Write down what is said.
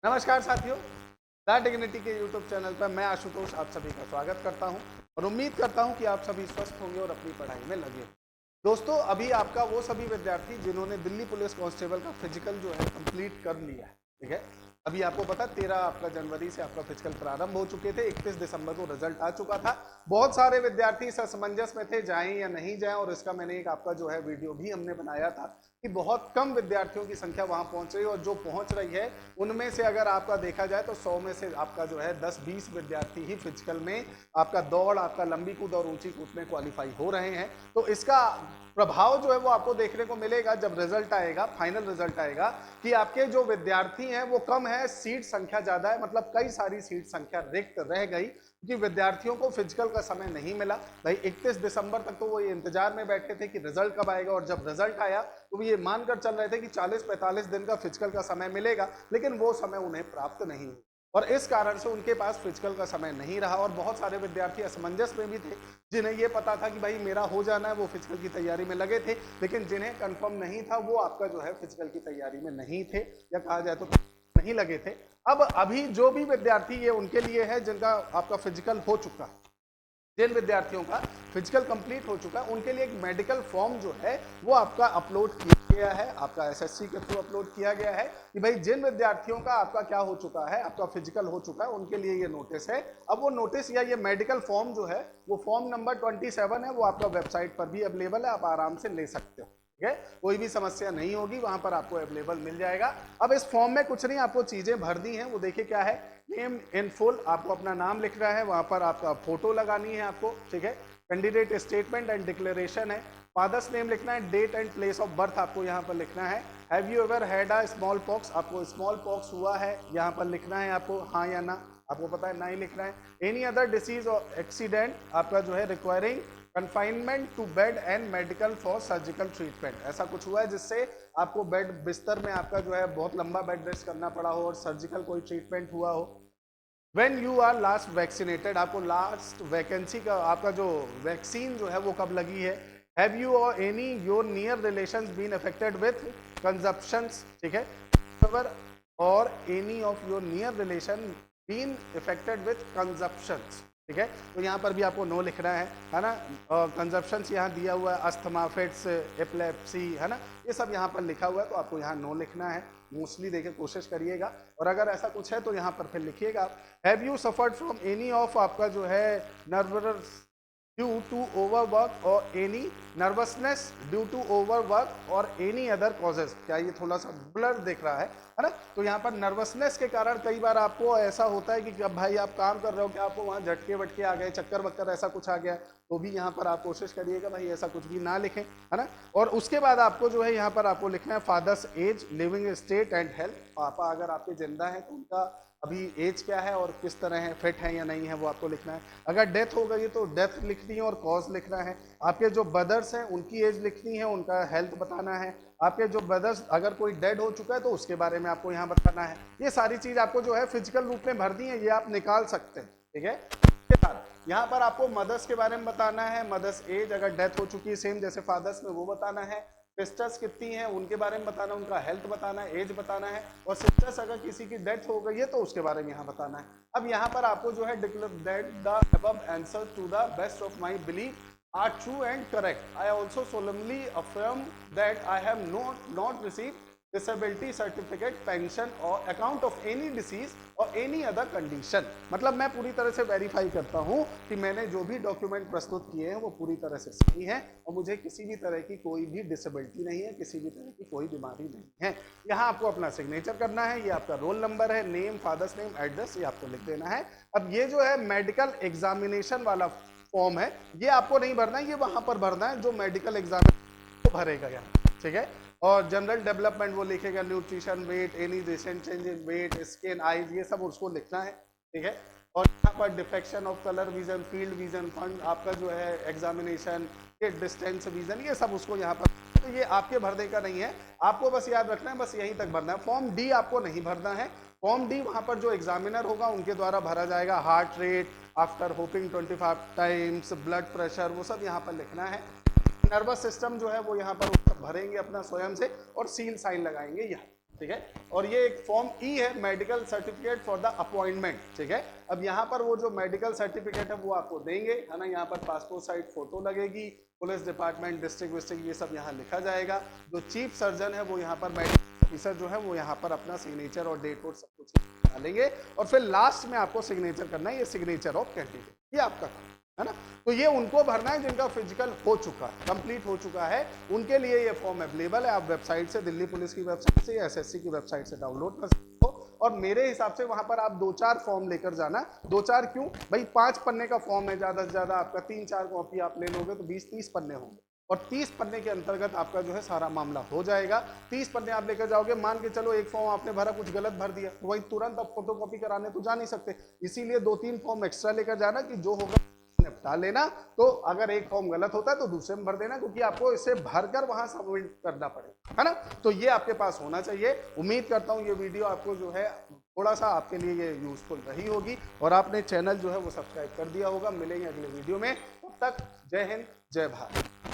नमस्कार साथियों, the dignity के यूट्यूब चैनल पर मैं आशुतोष आप सभी का स्वागत करता हूं और उम्मीद करता हूं कि आप सभी स्वस्थ होंगे और अपनी पढ़ाई में लगे। दोस्तों, अभी आपका वो सभी विद्यार्थी जिन्होंने दिल्ली पुलिस कांस्टेबल का फिजिकल जो है कंप्लीट कर लिया है, ठीक है। अभी आपको पता 13 आपका जनवरी से आपका फिजिकल प्रारंभ हो चुके थे, 31 दिसंबर को रिजल्ट आ चुका था। बहुत सारे विद्यार्थी इस असमंजस में थे जाएं या नहीं जाएं, और इसका मैंने एक आपका जो है वीडियो भी हमने बनाया था कि बहुत कम विद्यार्थियों की संख्या वहां पहुंच रही है, और जो पहुंच रही है उनमें से अगर आपका देखा जाए तो 100 में से आपका जो है 10-20 विद्यार्थी ही फिजिकल में आपका दौड़, आपका लंबी कूद और ऊंची कूद में क्वालिफाई हो रहे हैं। तो इसका प्रभाव जो है वो आपको देखने को मिलेगा जब रिजल्ट आएगा, फाइनल रिजल्ट आएगा, कि आपके जो विद्यार्थी हैं वो कम है, सीट संख्या ज्यादा है। मतलब कई सारी सीट संख्या रिक्त रह गई क्योंकि विद्यार्थियों को फिजिकल का समय नहीं मिला। भाई 31 दिसंबर तक तो वो ये इंतजार में बैठे थे कि रिजल्ट कब आएगा, और जब रिजल्ट आया तो वो ये मानकर चल रहे थे कि 40-45 दिन का फिजिकल का समय मिलेगा, लेकिन वो समय उन्हें प्राप्त नहीं हुआ और इस कारण से उनके पास फिजिकल का समय नहीं रहा। और बहुत सारे विद्यार्थी असमंजस में भी थे जिन्हें ये पता था कि भाई मेरा हो जाना है, वो फिजिकल की तैयारी में लगे थे, लेकिन जिन्हें कंफर्म नहीं था वो आपका जो है फिजिकल की तैयारी में नहीं थे, या कहा जाए तो नहीं लगे थे। अब अभी जो भी विद्यार्थी ये उनके लिए है जिनका आपका फिजिकल हो चुका, जिन विद्यार्थियों का फिजिकल कंप्लीट हो चुका है, उनके लिए एक मेडिकल फॉर्म जो है वो आपका अपलोड किया गया है, आपका एसएससी के थ्रू अपलोड किया गया है कि भाई जिन विद्यार्थियों का आपका क्या हो चुका है, आपका फिजिकल हो चुका है, उनके लिए ये नोटिस है। अब वो नोटिस या ये मेडिकल फॉर्म जो है वो फॉर्म नंबर 27 है, वो आपका वेबसाइट पर भी अवेलेबल है, आप आराम से ले सकते हो, ठीक है। कोई भी समस्या नहीं होगी, वहां पर आपको अवेलेबल मिल जाएगा। अब इस फॉर्म में कुछ नहीं, आपको चीजें भर दी हैं, वो देखिए क्या है। नेम इन फुल, आपको अपना नाम लिख रहा है, वहां पर आपका फोटो लगानी है आपको, ठीक है। कैंडिडेट स्टेटमेंट एंड डिक्लेरेशन है, फादर्स नेम लिखना है, date and place of birth आपको यहाँ पर लिखना है। Have you ever had a smallpox, आपको स्मॉल पॉक्स हुआ है यहाँ पर लिखना है आपको, हाँ या ना, आपको पता है ना ही लिखना है। Any other disease or accident आपका जो है requiring confinement to bed and medical for surgical treatment, ऐसा कुछ हुआ है जिससे आपको बेड बिस्तर में आपका जो है बहुत लंबा बेड रेस्ट करना पड़ा हो और सर्जिकल कोई ट्रीटमेंट हुआ हो। When you are last vaccinated, आपको लास्ट वैकेंसी का आपका जो वैक्सीन जो है वो कब लगी है। Have you or any your near relations been affected with consumptions, ठीक है, or any of your near relation been affected with consumptions, ठीक है। तो यहाँ पर भी आपको नो लिखना है ना। कंजप्शंस यहाँ दिया हुआ है, अस्थमा, फिट्स, एपिलेप्सी, है ना, ये सब यहाँ पर लिखा हुआ है, तो आपको यहाँ नो लिखना है। मोस्टली देखिए कोशिश करिएगा, और अगर ऐसा कुछ है तो यहाँ पर फिर लिखिएगा। Have you suffered from any of आपका जो है nervous due to overwork or any nervousness due to overwork or any other causes, क्या ये थोड़ा सा ब्लर दिख रहा है ना। तो यहाँ पर नर्वसनेस के कारण कई बार आपको ऐसा होता है कि अब भाई आप काम कर रहे हो, क्या आपको वहाँ झटके वटके आ गए, चक्कर वक्कर ऐसा कुछ आ गया, तो भी यहाँ पर आप कोशिश करिएगा भाई ऐसा कुछ भी ना लिखें, है ना। और उसके बाद आपको जो है यहाँ पर आपको लिखना है father's age, living state and health. पापा अगर आपके जिंदा हैं तो उनका अभी एज क्या है और किस तरह है, फिट है या नहीं है, वो आपको लिखना है। अगर डेथ हो गई तो डेथ लिखनी है और कॉज लिखना है। आपके जो ब्रदर्स हैं उनकी एज लिखनी है, उनका हेल्थ बताना है। आपके जो ब्रदर्स अगर कोई डेड हो चुका है तो उसके बारे में आपको यहाँ बताना है। ये सारी चीज आपको जो है फिजिकल रूप में भर दी है, ये आप निकाल सकते हैं, ठीक है। यहाँ पर आपको मदर्स के बारे में बताना है, मदर्स एज अगर डेथ हो चुकी है सेम जैसे फादर्स में, वो बताना है। सिस्टर्स कितनी हैं उनके बारे में बताना, उनका हेल्थ बताना है, एज बताना है। और सिस्टर्स अगर किसी की डेथ हो गई है तो उसके बारे में यहाँ बताना है। अब यहाँ पर आपको जो है declare that the above answer to the best of my belief are true and correct. I also solemnly affirm that I have not received disability certificate, pension or account of any disease or any other condition. मतलब मैं पूरी तरह से verify करता हूँ कि मैंने जो भी डॉक्यूमेंट प्रस्तुत किए हैं वो पूरी तरह से सही है और मुझे किसी भी तरह की कोई भी डिसेबिलिटी नहीं है, किसी भी तरह की कोई बीमारी नहीं है। यहाँ आपको अपना सिग्नेचर करना है, ये आपका रोल नंबर है, नेम, फादर्स नेम, एड्रेस, ये आपको लिख देना है। अब ये जो है मेडिकल एग्जामिनेशन वाला फॉर्म है, ये आपको नहीं भरना है, ये वहां पर भरना है जो मेडिकल एग्जाम को भरेगा यहाँ, ठीक है। और जनरल डेवलपमेंट वो लिखेगा, nutrition, weight, any recent change in weight, skin, eyes, ये सब उसको लिखना है, ठीक है। और यहाँ पर defection of colour vision, field vision, fund, आपका जो है एग्जामिनेशन के डिस्टेंस विजन, ये सब उसको यहाँ पर, तो ये आपके भरने का नहीं है, आपको बस याद रखना है, बस यहीं तक भरना है। फॉर्म डी आपको नहीं भरना है। फॉर्म डी वहां पर जो एग्जामिनर होगा उनके द्वारा भरा जाएगा। Heart rate after hopping 25 times, blood pressure, वो सब यहाँ पर लिखना है। नर्वस सिस्टम जो है वो यहाँ पर भरेंगे अपना स्वयं से और सील साइन लगाएंगे यहाँ, ठीक है। और ये एक फॉर्म ई है, medical certificate for the appointment, ठीक है। अब यहाँ पर वो जो मेडिकल सर्टिफिकेट है वो आपको देंगे, है ना। यहाँ पर पासपोर्ट साइज फोटो लगेगी, पुलिस डिपार्टमेंट, डिस्ट्रिक्ट विस्ट्रिक्ट, ये सब यहाँ लिखा जाएगा। जो चीफ सर्जन है वो यहाँ पर, मेडिकल ऑफिसर जो है वो यहाँ पर अपना सिग्नेचर और डेट वोट सब कुछ डालेंगे, और फिर लास्ट में आपको सिग्नेचर करना है, ये सिग्नेचर ऑफ कैंडिडेट, ये आपका काम है ना। तो ये उनको भरना है जिनका फिजिकल हो चुका है, कंप्लीट हो चुका है, उनके लिए ये फॉर्म अवेलेबल है। आप वेबसाइट से, दिल्ली पुलिस की वेबसाइट से या एसएससी की वेबसाइट से डाउनलोड कर सकते हो। और मेरे हिसाब से वहां पर आप 2-4 फॉर्म लेकर जाना। 2-4 क्यों भाई, 5 पन्ने का फॉर्म है, ज्यादा से ज्यादा आपका 3-4 कॉपी आप ले लोगे तो 20-30 पन्ने होंगे, और 30 पन्ने के अंतर्गत आपका जो है सारा मामला हो जाएगा। 30 पन्ने आप लेकर जाओगे, मान के चलो एक फॉर्म आपने भरा, कुछ गलत भर दिया, तो वही तुरंत आप फोटोकॉपी कराने तो जा नहीं सकते, इसीलिए 2-3 फॉर्म एक्स्ट्रा लेकर जाना कि जो होगा निपटा लेना। तो अगर एक फॉर्म गलत होता है तो दूसरे में भर देना, क्योंकि आपको इसे भरकर वहां सबमिट करना पड़ेगा, है ना। तो ये आपके पास होना चाहिए। उम्मीद करता हूं ये वीडियो आपको जो है थोड़ा सा आपके लिए ये यूजफुल रही होगी, और आपने चैनल जो है वो सब्सक्राइब कर दिया होगा। मिलेंगे अगले वीडियो में, तब तक जय हिंद, जय भारत।